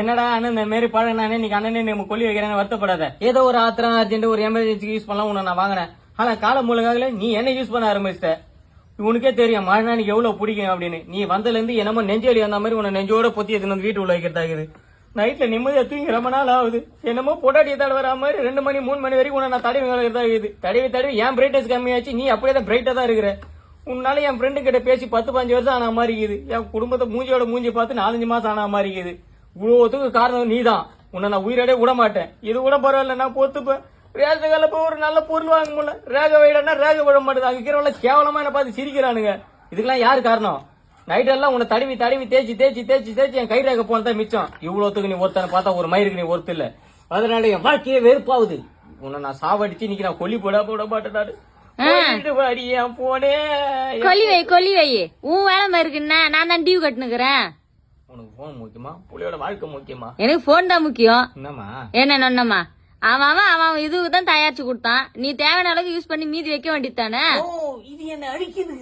என்னடா அண்ணன் இந்த மாரி பழம் நானே இன்னைக்கு அண்ணனே நம்ம கொல்லி வைக்கிறேன்னு வருத்தப்படாத. ஏதோ ஒரு ஆத்திரம் அர்ஜென்ட் ஒரு எமர்ஜென்சிக்கு யூஸ் பண்ணலாம் உன்னை நான் வாங்கினேன். ஆனா காலம் மூலகாகல நீ என்ன யூஸ் பண்ண ஆரம்பிச்சிட்ட. உனக்கே தெரியும் மழை எனக்கு எவ்வளவு பிடிக்கும் அப்படின்னு. நீ வந்ததுல இருந்து என்னமோ நெஞ்சோலி வந்த மாதிரி உன்னை நெஞ்சோட பொத்தி எடுத்து வந்து வீட்டு உள்ள வைக்கிறதாக்குது. நைட்ல நிம்மதியா தூங்கி ரொம்ப நாள் ஆகுது. என்னமோ பொட்டாட்டியை தடவை வர மாதிரி 2 மணி 3 மணி வரைக்கும் உன்னை நான் தடவி வைக்கிறதாக்குது. தடவி என் பிரைட்னஸ் கம்மியாச்சு, நீ அப்படியே தான் பிரைட்டா தான் இருக்கிற. உன்னால என் ஃப்ரெண்டு கிட்ட பேசி 10-15 வருஷம் ஆன மாதிரி இருக்குது. என் குடும்பத்தை மூஞ்சியோட மூஞ்சி பார்த்து 4-5 மாசம் ஆன மாதிரி இருக்குது. இவ்வளவுத்துக்கு காரணம் நீதான். உன்னை நான் உயிரோட விட மாட்டேன். இது கூட பரவாயில்ல, நான் பொத்துப்பேன். ரேஷன் கடையில போய் ஒரு நல்ல பொருள் வாங்க முடியல, ரேக வைடனா ரேக விட மாட்டேது. அங்க இருக்கிறவங்கள கேவலமா என்ன பார்த்து சிரிக்கிறானுங்க. இதுக்கெல்லாம் யாரு காரணம்? நைட் எல்லாம் உன்னை தடவி தேய்ச்சி என் கை ரேக போனதான் மிச்சம். இவ்வளவுத்துக்கு நீ ஒருத்தனை பார்த்தா ஒரு மயிருக்கு நீ ஒருத்த இல்ல. அதனால என் வாழ்க்கையே வெறுப்பாகுது. உன்னை நான் சாவடிச்சு இன்னைக்கு நான் கொல்லி போட மாட்டேன். கொல்லி வை உன் வேலை இருக்குன்னா நான் தான் டியூ கட்டுனுக்குறேன். உனக்கு போன் முக்கியமா புள்ளையோட வாழ்க்கை முக்கியமா? எனக்கு போன் தான் முக்கியம். என்னமா என்னம்மா அவன் இதுதான் தயாரிச்சு கொடுத்தான். நீ தேவையான அளவுக்கு யூஸ் பண்ணி மீதி வைக்க வேண்டியதானே. இது என்ன அடிக்குது.